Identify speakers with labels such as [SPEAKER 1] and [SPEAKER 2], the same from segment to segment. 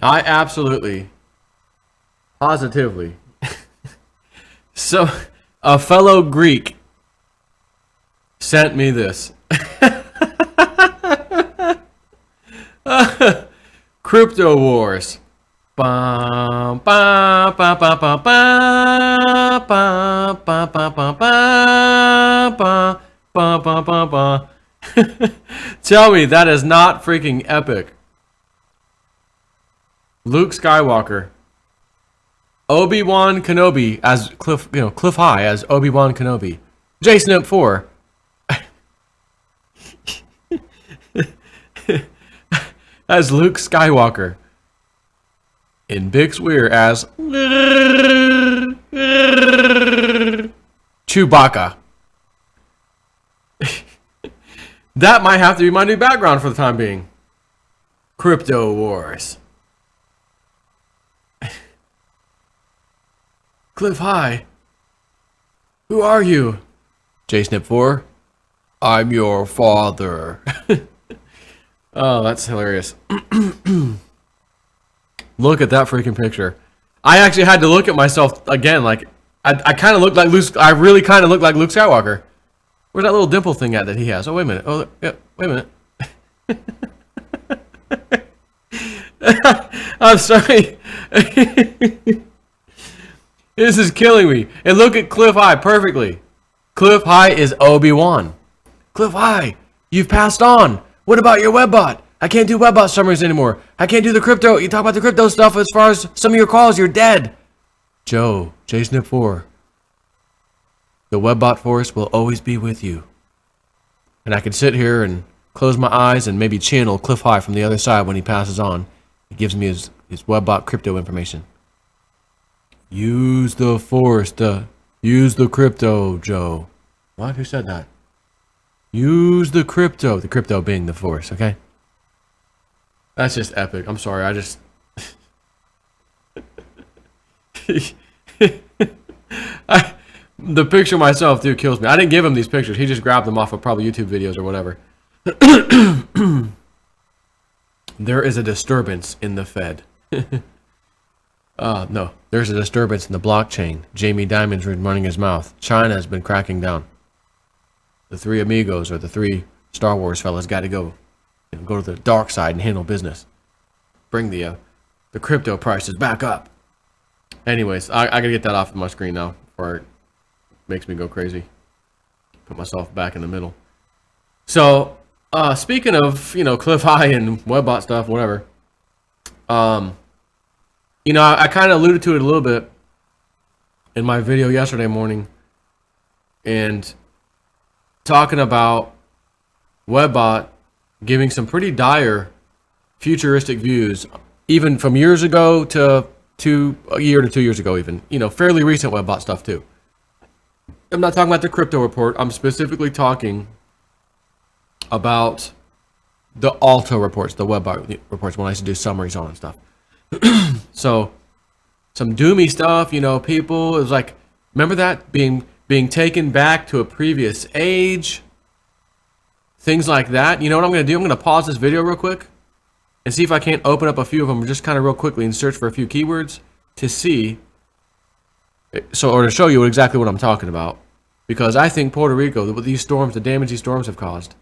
[SPEAKER 1] I absolutely, positively. So, a fellow Greek sent me this. Crypto Wars. Ba, ba, ba, ba, ba, ba, ba, ba, ba, ba, ba, ba, ba, ba, ba. Tell me that is not freaking epic. Luke Skywalker, Obi-Wan Kenobi as Cliff High as Obi-Wan Kenobi, Jason 4 as Luke Skywalker, in Bix Weir as Chewbacca. That might have to be my new background for the time being. Crypto Wars. Cliff High. Who are you? JSnip4. I'm your father. Oh, that's hilarious. Look at that freaking picture. I actually had to look at myself again. Like, I kind of looked like Luke. I really kind of looked like Luke Skywalker. Where's that little dimple thing at that he has? Oh, wait a minute. Oh, yeah, wait a minute. I'm sorry. This is killing me. And look at Cliff High perfectly. Cliff High is Obi-Wan. Cliff High, you've passed on. What about your webbot? I can't do webbot summaries anymore. I can't do the crypto. You talk about the crypto stuff as far as some of your calls. You're dead. Joe, JSnip4. The webbot force will always be with you. And I can sit here and close my eyes and maybe channel Cliff High from the other side when he passes on. He gives me his webbot crypto information. Use the force use the crypto, Joe. What? Who said that? Use the crypto being the force, okay? That's just epic. I'm sorry, I just... The picture myself, dude, kills me. I didn't give him these pictures. He just grabbed them off of probably YouTube videos or whatever. There is a disturbance in the Fed. No, there's a disturbance in the blockchain. Jamie Dimon's running his mouth. China has been cracking down. The three amigos, or the three Star Wars fellas, got to go. Go to the dark side and handle business. Bring the crypto prices back up. Anyways, I gotta get that off of my screen now, or it makes me go crazy. Put myself back in the middle. So, speaking of, Cliff High and webbot stuff, whatever. I kind of alluded to it a little bit in my video yesterday morning, and talking about webbot giving some pretty dire futuristic views, even from years ago to a year to 2 years ago, even, fairly recent webbot stuff too. I'm not talking about the crypto report. I'm specifically talking about the Alto reports, the webbot reports, when I used to do summaries on and stuff. So some doomy stuff, people, it was like, remember that being taken back to a previous age, things like that. You know what I'm going to do? I'm going to pause this video real quick and see if I can't open up a few of them just kind of real quickly and search for a few keywords to see, or to show you exactly what I'm talking about. Because I think Puerto Rico, with these storms, the damage these storms have caused.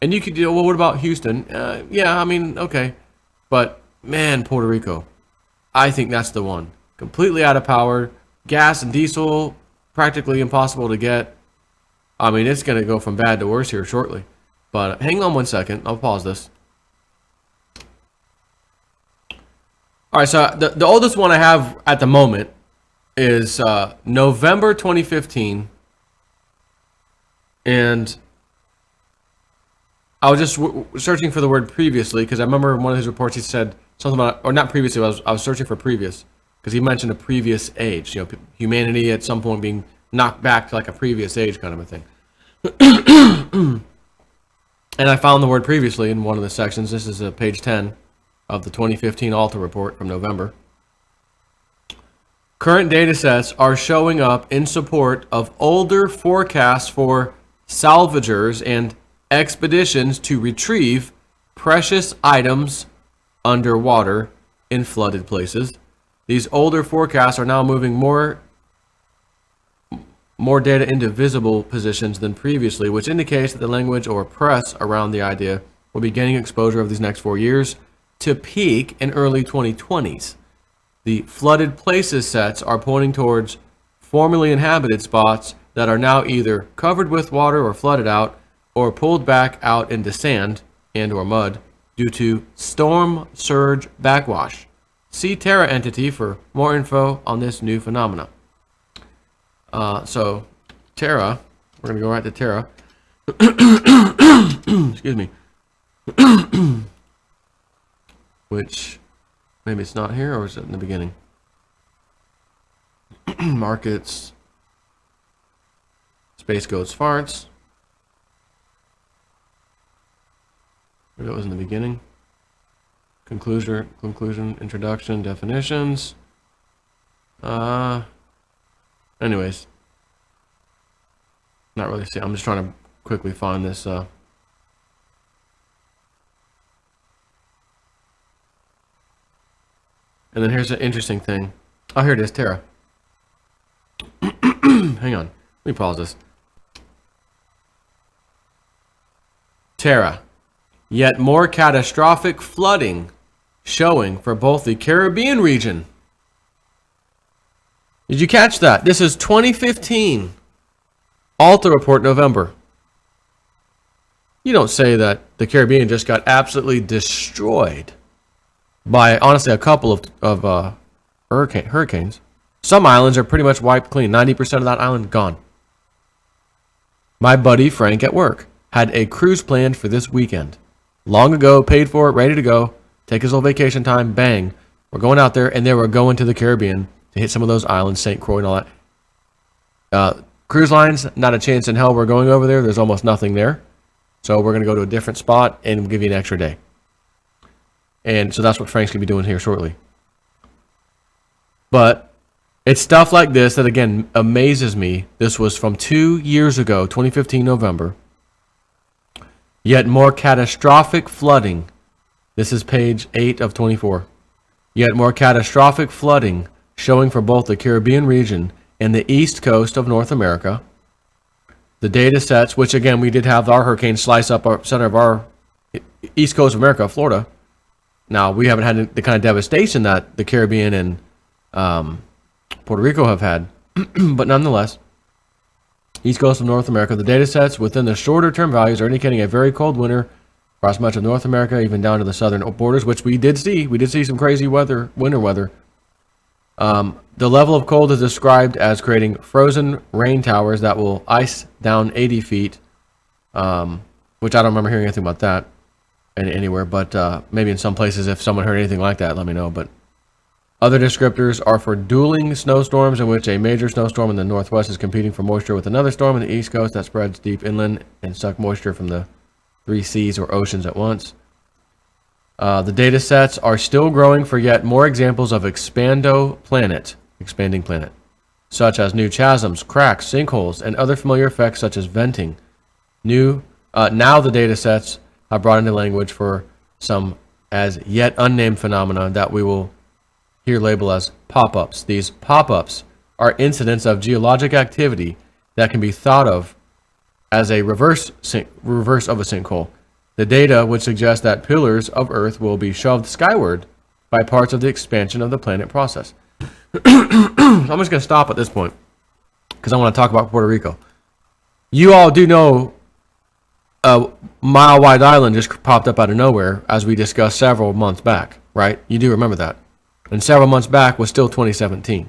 [SPEAKER 1] And you could, well, what about Houston? Yeah, I mean, okay. But, man, Puerto Rico, I think that's the one. Completely out of power. Gas and diesel, practically impossible to get. I mean, it's going to go from bad to worse here shortly. But hang on one second. I'll pause this. All right, so the oldest one I have at the moment is November 2015. And I was just searching for the word previously, because I remember in one of his reports he said something about, or not previously, I was searching for previous, because he mentioned a previous age, humanity at some point being knocked back to like a previous age kind of a thing. And I found the word previously in one of the sections. This is page 10 of the 2015 Alta report from November. Current data sets are showing up in support of older forecasts for salvagers and expeditions to retrieve precious items underwater in flooded places. These older forecasts are now moving more data into visible positions than previously, which indicates that the language or press around the idea will be gaining exposure over these next 4 years to peak in early 2020s. The flooded places sets are pointing towards formerly inhabited spots that are now either covered with water or flooded out or pulled back out into sand and or mud due to storm surge backwash. See Terra entity for more info on this new phenomena. So Terra, we're going to go right to Terra. Excuse me. Which, maybe it's not here, or is it in the beginning? Markets. Space Goats Farts. Maybe that was in the beginning. Conclusion, introduction, definitions. Anyways. Not really see. I'm just trying to quickly find this. And then here's an interesting thing. Oh, here it is, Terra. Hang on. Let me pause this. Terra. Yet more catastrophic flooding showing for both the Caribbean region. Did you catch that? This is 2015. Alta report November. You don't say that the Caribbean just got absolutely destroyed by, honestly, a couple of hurricanes. Some islands are pretty much wiped clean. 90% of that island gone. My buddy Frank at work had a cruise planned for this weekend. Long ago, paid for it, ready to go. Take his little vacation time, bang. We're going out there, and then we're going to the Caribbean to hit some of those islands, St. Croix and all that. Cruise lines, not a chance in hell we're going over there. There's almost nothing there. So we're going to go to a different spot and we'll give you an extra day. And so that's what Frank's going to be doing here shortly. But it's stuff like this that, again, amazes me. This was from 2 years ago, 2015 November. Yet more catastrophic flooding. This is page 8 of 24. Yet more catastrophic flooding showing for both the Caribbean region and the east coast of North America. The data sets, which again, we did have our hurricane slice up our center of our east coast of America, Florida. Now, we haven't had the kind of devastation that the Caribbean and Puerto Rico have had. But nonetheless, east coast of North America, the data sets within the shorter term values are indicating a very cold winter across much of North America, even down to the southern borders, which we did see. We did see some crazy weather, winter weather. The level of cold is described as creating frozen rain towers that will ice down 80 feet, which I don't remember hearing anything about that anywhere, but maybe in some places, if someone heard anything like that, let me know. But other descriptors are for dueling snowstorms in which a major snowstorm in the northwest is competing for moisture with another storm in the east coast that spreads deep inland and suck moisture from the 3 seas or oceans at once. The data sets are still growing for yet more examples of expanding planet, such as new chasms, cracks, sinkholes, and other familiar effects such as venting. Now the data sets have brought into language for some as yet unnamed phenomena that we will here label as pop-ups. These pop-ups are incidents of geologic activity that can be thought of as a reverse of a sinkhole. The data would suggest that pillars of Earth will be shoved skyward by parts of the expansion of the planet process. I'm just going to stop at this point because I want to talk about Puerto Rico. You all do know a mile-wide island just popped up out of nowhere, as we discussed several months back, right? You do remember that. And several months back was still 2017.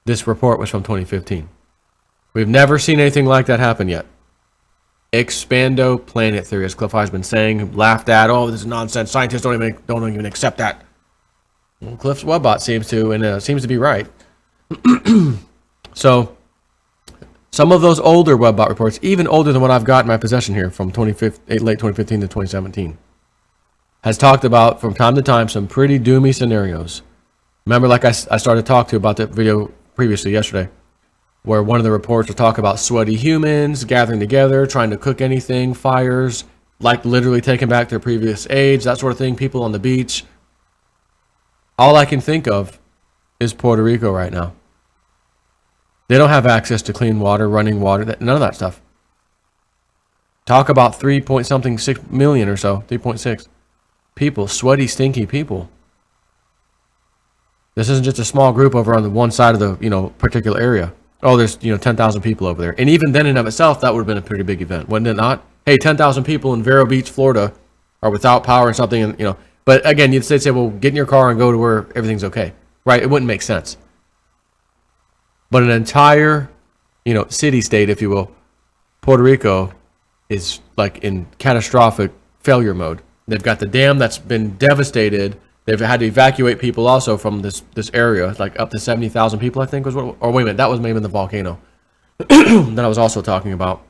[SPEAKER 1] This report was from 2015. We've never seen anything like that happen yet. Expando planet theory, as Cliff High's been saying, laughed at. Oh, this is nonsense. Scientists don't even accept that. Well, Cliff's Webbot seems to, and seems to be right. So, some of those older Webbot reports, even older than what I've got in my possession here, from late 2015 to 2017, has talked about from time to time some pretty doomy scenarios. Remember, like I started to talk to about that video previously yesterday, where one of the reports will talk about sweaty humans gathering together, trying to cook anything, fires, like literally taking back their previous age, that sort of thing, people on the beach. All I can think of is Puerto Rico right now. They don't have access to clean water, running water, none of that stuff. Talk about 3 point something 6 million or so, 3.6 people, sweaty, stinky people. This isn't just a small group over on the one side of the, particular area. Oh, there's, 10,000 people over there. And even then in of itself, that would have been a pretty big event, wouldn't it not? Hey, 10,000 people in Vero Beach, Florida are without power or something, and, but again, you'd say, well, get in your car and go to where everything's okay, right? It wouldn't make sense. But an entire, city-state, if you will, Puerto Rico is like in catastrophic failure mode. They've got the dam that's been devastated. They've had to evacuate people also from this area, like up to 70,000 people, I think was what, or wait a minute, that was maybe the volcano that I was also talking about.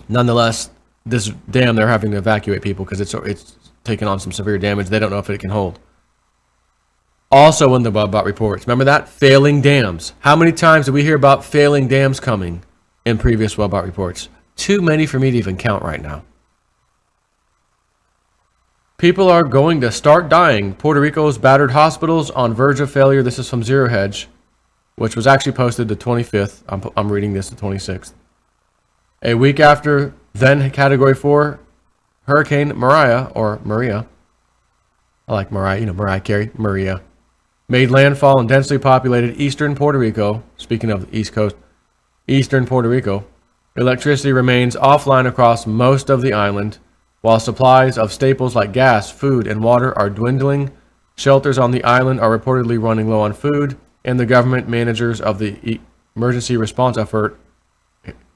[SPEAKER 1] Nonetheless, this dam, they're having to evacuate people because it's taken on some severe damage. They don't know if it can hold. Also in the WebBot reports, remember that? Failing dams. How many times did we hear about failing dams coming in previous WebBot reports? Too many for me to even count right now. People are going to start dying. Puerto Rico's battered hospitals on verge of failure. This is from Zero Hedge, which was actually posted the 25th. I'm reading this the 26th. A week after then Category 4 Hurricane Maria, I like Mariah, Mariah Carey, Maria, made landfall in densely populated eastern Puerto Rico. Speaking of the East Coast, eastern Puerto Rico. Electricity remains offline across most of the island, while supplies of staples like gas, food, and water are dwindling. Shelters on the island are reportedly running low on food, and the government managers of the emergency response effort,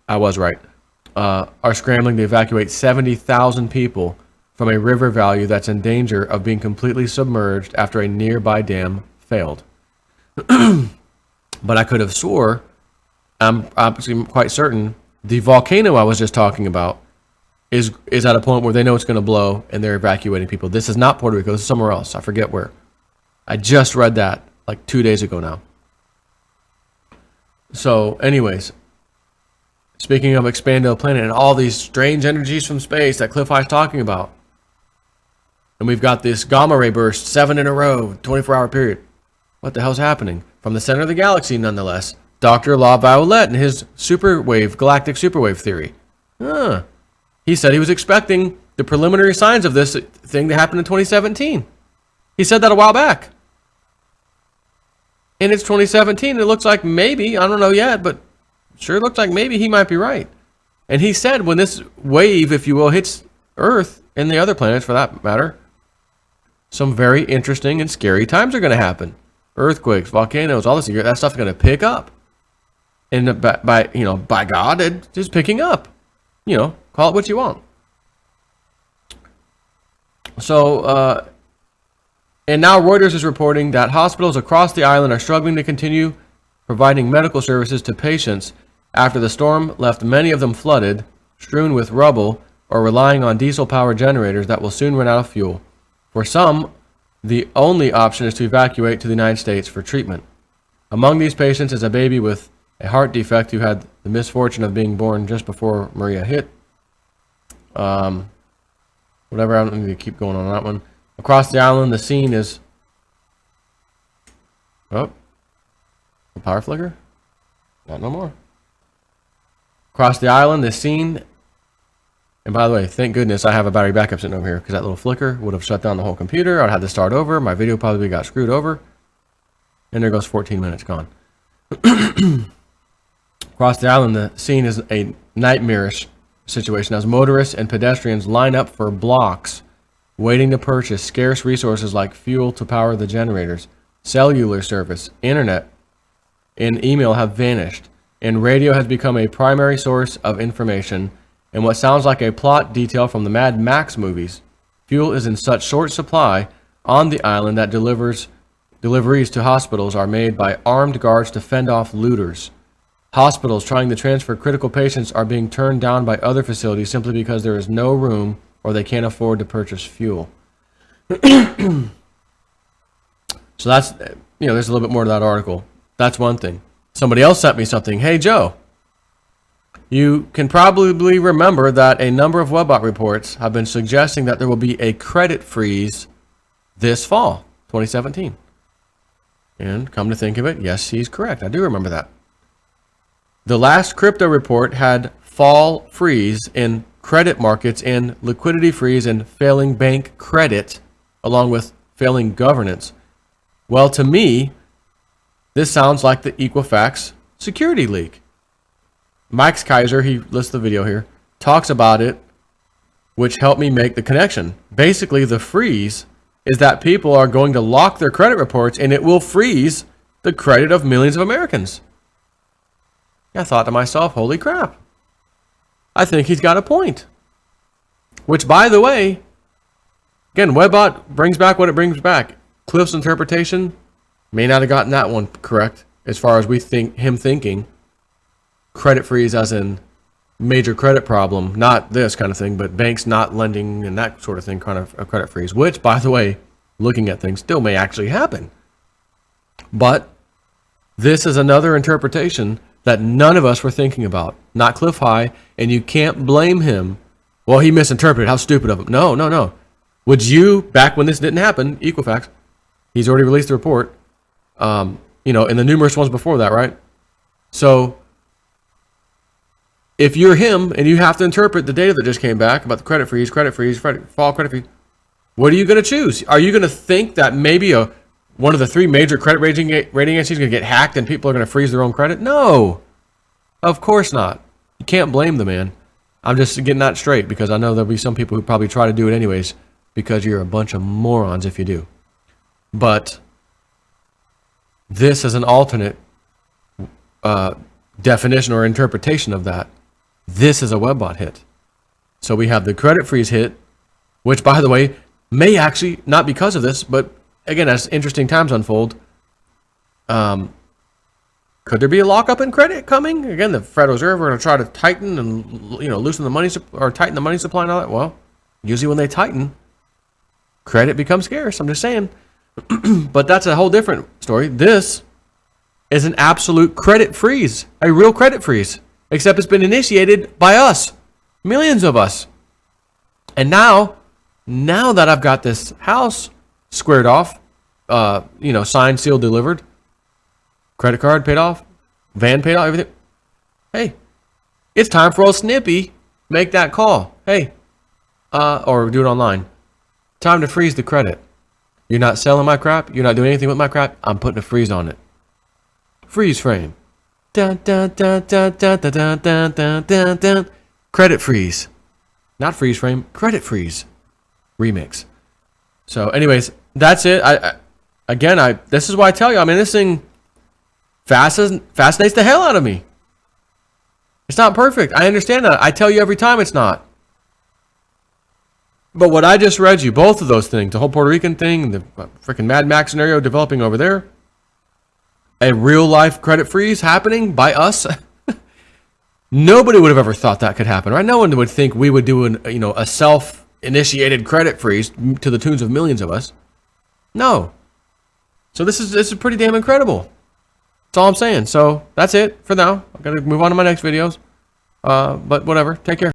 [SPEAKER 1] I was right, are scrambling to evacuate 70,000 people from a river valley that's in danger of being completely submerged after a nearby dam failed. But I could have swore, I'm quite certain, the volcano I was just talking about is at a point where they know it's going to blow and they're evacuating people. This is not Puerto Rico. This is somewhere else. I forget where. I just read that like 2 days ago now. So anyways, speaking of expanded planet and all these strange energies from space that Cliff High's talking about, and we've got this gamma ray burst, 7 in a row, 24-hour period. What the hell's happening? From the center of the galaxy, nonetheless. Dr. LaViolette and his galactic superwave theory. He said he was expecting the preliminary signs of this thing to happen in 2017. He said that a while back. And it's 2017. It looks like maybe, I don't know yet, but sure looks like maybe he might be right. And he said when this wave, if you will, hits Earth and the other planets for that matter, some very interesting and scary times are going to happen. Earthquakes, volcanoes, all this, that stuff is going to pick up. And by God, it's just picking up. Call it what you want. So, and now Reuters is reporting that hospitals across the island are struggling to continue providing medical services to patients after the storm left many of them flooded, strewn with rubble, or relying on diesel-powered generators that will soon run out of fuel. For some, the only option is to evacuate to the United States for treatment. Among these patients is a baby with a heart defect who had the misfortune of being born just before Maria hit. Whatever, I don't need to keep going on that one. Across the island, the scene is... Oh. A power flicker? Not no more. Across the island, the scene... And by the way, thank goodness I have a battery backup sitting over here, because that little flicker would have shut down the whole computer. I'd have to start over. My video probably got screwed over. And there goes 14 minutes gone. Across the island, the scene is a nightmarish situation as motorists and pedestrians line up for blocks, waiting to purchase scarce resources like fuel to power the generators. Cellular service, internet, and email have vanished, and radio has become a primary source of information. And what sounds like a plot detail from the Mad Max movies, fuel is in such short supply on the island that deliveries to hospitals are made by armed guards to fend off looters. Hospitals trying to transfer critical patients are being turned down by other facilities simply because there is no room or they can't afford to purchase fuel. So that's, there's a little bit more to that article. That's one thing. Somebody else sent me something. Hey, Joe, You can probably remember that a number of Webbot reports have been suggesting that there will be a credit freeze this fall, 2017. And come to think of it, yes, he's correct. I do remember that. The last crypto report had fall freeze in credit markets and liquidity freeze and failing bank credit, along with failing governance. Well, to me, this sounds like the Equifax security leak. Mike's Kaiser, he lists the video here, talks about it, which helped me make the connection. Basically, the freeze is that people are going to lock their credit reports and it will freeze the credit of millions of Americans. I thought to myself, holy crap. I think he's got a point. Which, by the way, again, Webbot brings back what it brings back. Cliff's interpretation may not have gotten that one correct as far as we think him thinking credit freeze as in major credit problem, not this kind of thing, but banks not lending and that sort of thing, kind of a credit freeze, which, by the way, looking at things, still may actually happen. But this is another interpretation that none of us were thinking about, not Cliff High, and you can't blame him. Well, he misinterpreted. How stupid of him. No. Would you, back when this didn't happen, Equifax, he's already released the report, and the numerous ones before that, right? So if you're him and you have to interpret the data that just came back about the credit freeze, fall credit freeze, what are you going to choose? Are you going to think that maybe one of the three major credit rating agencies is going to get hacked and people are going to freeze their own credit? No, of course not. You can't blame the man. I'm just getting that straight because I know there'll be some people who probably try to do it anyways because you're a bunch of morons if you do. But this is an alternate definition or interpretation of that. This is a Webbot hit. So we have the credit freeze hit, which, by the way, may actually, not because of this, but again, as interesting times unfold, could there be a lockup in credit coming? Again, the Federal Reserve are going to try to tighten and loosen the money or tighten the money supply and all that. Well, usually when they tighten, credit becomes scarce. I'm just saying. But that's a whole different story. This is an absolute credit freeze, a real credit freeze, except it's been initiated by us, millions of us. And now that I've got this house squared off, signed, sealed, delivered, credit card paid off, van paid off, everything. Hey, it's time for old Snippy. Make that call. Hey, or do it online. Time to freeze the credit. You're not selling my crap. You're not doing anything with my crap. I'm putting a freeze on it. Freeze frame. Dun, dun, dun, dun, dun, dun, dun, dun, dun, dun, dun. Credit freeze. Not freeze frame. Credit freeze. Remix. So, anyways, that's it. This is why I tell you. I mean, this thing fascinates the hell out of me. It's not perfect. I understand that. I tell you every time it's not. But what I just read you, both of those things, the whole Puerto Rican thing, the freaking Mad Max scenario developing over there, a real life credit freeze happening by us. Nobody would have ever thought that could happen, right? No one would think we would do a self-initiated credit freeze to the tunes of millions of us. No. So this is pretty damn incredible. That's all I'm saying. So that's it for now. I'm gonna move on to my next videos. But whatever. Take care.